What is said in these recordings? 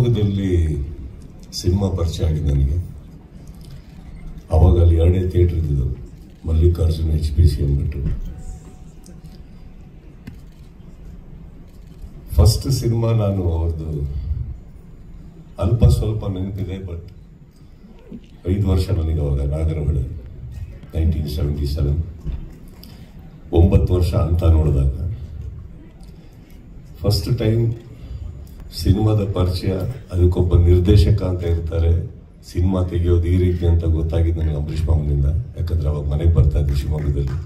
ಶಿವಮೊಗ್ಗದಲ್ಲಿ ಸಿನಿಮಾ ಪರಿಚಯ ಆಗಿದೆ ನನಗೆ. ಅವಾಗ ಅಲ್ಲಿ 2 ಥಿಯೇಟರ್ ಇದ್ದಿದ್ದು, ಮಲ್ಲಿಕಾರ್ಜುನ HPC ಅಂದ್ಬಿಟ್ಟು. ಫಸ್ಟ್ ಸಿನಿಮಾ ನಾನು ಅವ್ರದ್ದು ಅಲ್ಪ ಸ್ವಲ್ಪ ನೆನಪಿದೆ, ಬಟ್ 5 ವರ್ಷ ನನಗೆ ಅವಾಗ ನಾಗರಹೊಳೆ 1977, 9 ವರ್ಷ ಅಂತ ನೋಡಿದಾಗ ಫಸ್ಟ್ ಟೈಮ್ ಸಿನಿಮಾದ ಪರಿಚಯ. ಅದಕ್ಕೊಬ್ಬ ನಿರ್ದೇಶಕ ಅಂತ ಇರ್ತಾರೆ, ಸಿನಿಮಾ ತೆಗೆಯೋದು ಈ ರೀತಿ ಅಂತ ಗೊತ್ತಾಗಿದ್ದು ನನಗೆ ಅಂಬರೀಷ್ ಮಾಮನಿಂದ. ಯಾಕಂದ್ರೆ ಅವಾಗ ಮನೆಗೆ ಬರ್ತಾ ಇದ್ದೆ ಶಿವಮೊಗ್ಗದಲ್ಲಿ.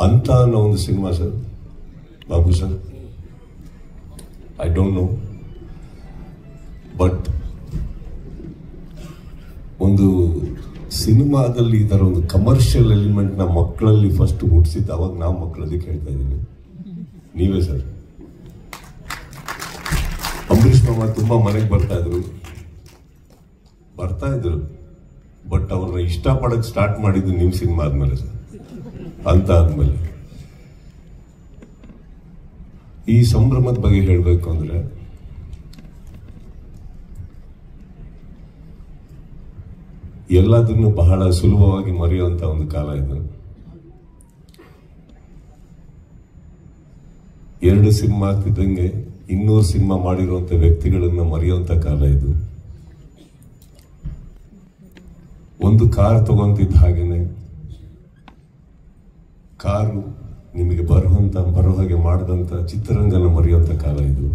ಅಂತ ಅನ್ನೋ ಒಂದು cinema sir, Babu sir, I don't know, but ಒಂದು ಸಿನಿಮಾದಲ್ಲಿ ಈ ಥರ ಒಂದು ಕಮರ್ಷಿಯಲ್ ಎಲಿಮೆಂಟ್ನ ಮಕ್ಕಳಲ್ಲಿ ಫಸ್ಟ್ ಹುಟ್ಟಿಸಿದ್ದು ಅವಾಗ ನಾವು ಮಕ್ಕಳಲ್ಲಿ ಕೇಳ್ತಾ ಇದ್ದೀವಿ. ನೀವೇ ಸರ್. ಅಂಬರೀಷ್ ಮಾಮ ತುಂಬಾ ಮನೆಗೆ ಬರ್ತಾ ಇದ್ರು, ಬಟ್ ಅವ್ರನ್ನ ಇಷ್ಟಪಡಕ್ಕೆ ಸ್ಟಾರ್ಟ್ ಮಾಡಿದ್ದು ನಿಮ್ಮ ಸಿನಿಮಾ ಆದ್ಮೇಲೆ ಸರ್. ಅಂತ ಆದ್ಮೇಲೆ ಈ ಸಂಭ್ರಮದ ಬಗ್ಗೆ ಹೇಳಬೇಕು ಅಂದ್ರೆ, ಎಲ್ಲದನ್ನು ಬಹಳ ಸುಲಭವಾಗಿ ಮರೆಯುವಂತ ಒಂದು ಕಾಲ ಇದು. 2 ಸಿನಿಮಾ ಆಗ್ತಿದ್ದಂಗೆ 200 ಸಿನಿಮಾ ಮಾಡಿರುವಂತ ವ್ಯಕ್ತಿಗಳನ್ನ ಮರೆಯುವಂತ ಕಾಲ ಇದು. ಒಂದು ಕಾರ್ ತಗೊಂತಿದ್ದ ಹಾಗೇನೆ ಕಾರು ನಿಮಗೆ ಬರೋ ಹಾಗೆ ಮಾಡಿದಂತ ಚಿತ್ರರಂಗನ ಮರೆಯುವಂತ ಕಾಲ ಇದು.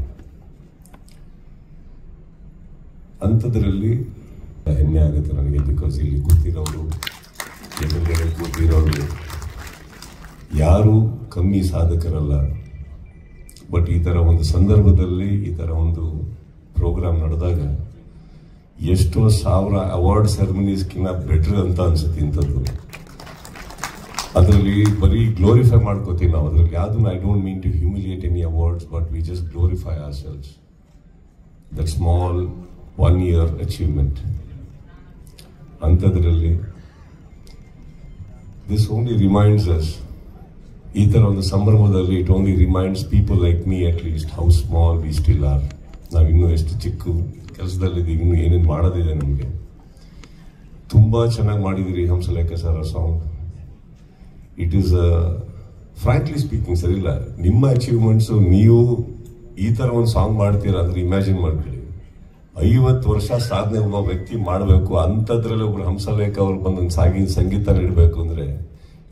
ಅಂಥದ್ರಲ್ಲಿ ಹೆಮ್ಮೆ ಆಗುತ್ತೆ ನನಗೆ, ಬಿಕಾಸ್ ಇಲ್ಲಿ ಕೂತಿರೋರು, ಎದುರುಗಡೆ ಕೂತಿರೋರು ಯಾರು ಕಮ್ಮಿ ಸಾಧಕರಲ್ಲ. ಬಟ್ ಈ ಥರ ಒಂದು ಸಂದರ್ಭದಲ್ಲಿ ಈ ಥರ ಒಂದು ಪ್ರೋಗ್ರಾಮ್ ನಡೆದಾಗ ಎಷ್ಟೋ 1000 ಅವಾರ್ಡ್ ಸೆರೆಮನೀಸ್ಕಿನ್ನ ಬೆಟರ್ ಅಂತ ಅನ್ಸುತ್ತೆ ಇಂಥದ್ದು. ಅದರಲ್ಲಿ ಬರೀ ಗ್ಲೋರಿಫೈ ಮಾಡ್ಕೋತೀವಿ ನಾವು. ಅದರಲ್ಲಿ ಯಾವುದನ್ನು I don't mean to humiliate any awards, but we just glorify ourselves. That small 1 year achievement. ಅಂಥದ್ರಲ್ಲಿ ದಿಸ್ ಓನ್ಲಿ ರಿಮೈಂಡ್ಸ್ ಅಸ್, ಈ ಥರ ಒಂದು ಸಂಭ್ರಮದಲ್ಲಿ it only reminds people like me at least how small we still are. ನಾವಿನ್ನೂ ಎಷ್ಟು ಚಿಕ್ಕ ಕೆಲಸದಲ್ಲಿದ್ದೀವಿ, ಇನ್ನೂ ಏನೇನು ಮಾಡೋದಿದೆ ನಮಗೆ. ತುಂಬ ಚೆನ್ನಾಗಿ ಮಾಡಿದಿರಿ Hamsalekha sir song. It is frankly speaking sir, ಇಲ್ಲ ನಿಮ್ಮ ಅಚೀವ್ಮೆಂಟ್ಸು ನೀವು ಈ ಥರ ಒಂದು ಸಾಂಗ್ ಮಾಡ್ತೀರಾ ಅಂದ್ರೆ ಇಮ್ಯಾಜಿನ್ ಮಾಡ್ಕೊಳ್ಳಿ. 50 ವರ್ಷ ಸಾಧನೆ ಒಬ್ಬ ವ್ಯಕ್ತಿ ಮಾಡಬೇಕು, ಅಂಥದ್ರಲ್ಲಿ ಒಬ್ರು ಹಂಸಲೇಖ ಅವ್ರು ಬಂದೊಂದು ಸಂಗೀತ ನೀಡಬೇಕು ಅಂದ್ರೆ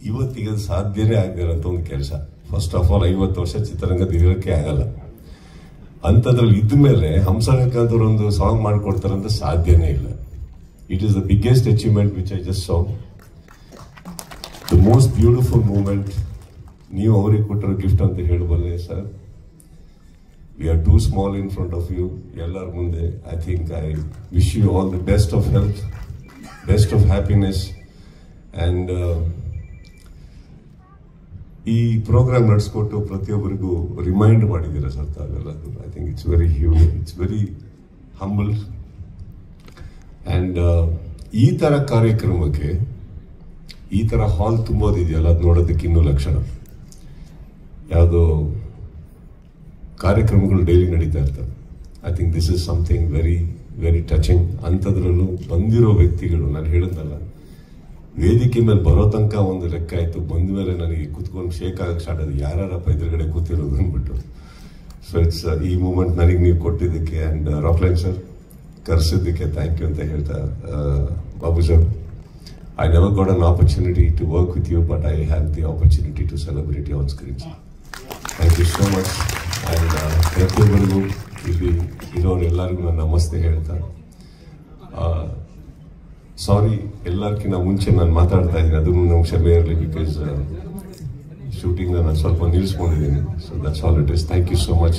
ಇವತ್ತಿಗೆ ಅದು ಸಾಧ್ಯನೇ ಆಗಿರೋಂಥ ಒಂದು ಕೆಲಸ. ಫಸ್ಟ್ ಆಫ್ ಆಲ್ 50 ವರ್ಷ ಚಿತ್ರರಂಗದ ಇರೋಕ್ಕೆ ಆಗಲ್ಲ. ಅಂಥದ್ರಲ್ಲಿ ಇದ್ಮೇಲೆ ಹಂಸಲೇಖ ಅವರು ಒಂದು ಸಾಂಗ್ ಮಾಡಿಕೊಡ್ತಾರಂತ ಸಾಧ್ಯನೇ ಇಲ್ಲ. It is the biggest achievement which I just saw. The most beautiful moment. ನೀವು ಅವರಿಗೆ ಕೊಟ್ಟಿರೋ ಗಿಫ್ಟ್ ಅಂತ ಹೇಳಬಲ್ಲೆ sir. We are too small in front of you. ಎಲ್ಲರ ಮುಂದೆ I think I wish you all the best of health, best of happiness, and ಈ program ನಡೆಸ್ಕೊಟ್ಟು ಪ್ರತಿಯೊಬ್ಬರಿಗೂ remind ಮಾಡಿದ್ದೀರಾ ಸರ್ ತಾವೆಲ್ಲ. I think it's very human, it's very humble. And ಈ ಥರ ಕಾರ್ಯಕ್ರಮಕ್ಕೆ ಈ ಥರ ಹಾಲ್ ತುಂಬೋದಿದೆಯಲ್ಲ, ಅದು ನೋಡೋದಕ್ಕೆ ಇನ್ನೂ ಲಕ್ಷಣ. ಯಾವುದೋ ಕಾರ್ಯಕ್ರಮಗಳು ಡೈಲಿ ನಡೀತಾ ಇರ್ತವೆ. I think this is something very very touching. ಅಂಥದ್ರಲ್ಲೂ ಬಂದಿರೋ ವ್ಯಕ್ತಿಗಳು, ನಾನು ಹೇಳಿದ್ನಲ್ಲ, ವೇದಿಕೆ ಮೇಲೆ ಬರೋ ತನಕ ಒಂದು ಲೆಕ್ಕ ಆಯಿತು, ಬಂದ ಮೇಲೆ ನನಗೆ ಕೂತ್ಕೊಂಡು ಶೇಕ್ ಆಗಕ್ಕೆ ಸ್ಟಾರ್ಟ್ ಆಗಿದೆ, ಯಾರಪ್ಪ ಎದುರುಗಡೆ ಕೂತಿರೋದು ಅಂದ್ಬಿಟ್ಟು. ಸೊ ಇಟ್ಸ್ ಈ ಮೂಮೆಂಟ್ ನನಗೆ ನೀವು ಕೊಟ್ಟಿದ್ದಕ್ಕೆ ಆ್ಯಂಡ್ ರಾಕ್ಲೈನ್ ಸರ್ ಕರೆಸಿದ್ದಕ್ಕೆ ಥ್ಯಾಂಕ್ ಯು ಅಂತ ಹೇಳ್ತಾ, Babu sir, I never got an opportunity to work with you, but I have the opportunity to celebrate you on screen. Thank you so much. And ಪ್ರತಿಯೊಬ್ಬರಿಗೂ ಇಲ್ಲಿ ಇರೋರೆಲ್ಲರಿಗೂ ನಾನು ನಮಸ್ತೆ ಹೇಳ್ತಾ, ಸಾರಿ ಎಲ್ಲರಿಗಿಂತ ಮುಂಚೆ ನಾನು ಮಾತಾಡ್ತಾ ಇದ್ದೀನಿ, ಅದನ್ನು ನಮ್ಗೆ ಕ್ಷಮೆ ಇರಲಿ. ಬಿಕಾಸ್ ಶೂಟಿಂಗ್ನ ನಾನು ಸ್ವಲ್ಪ ನಿಲ್ಲಿಸ್ಕೊಂಡಿದ್ದೀನಿ. So that's all it is. Thank you so much.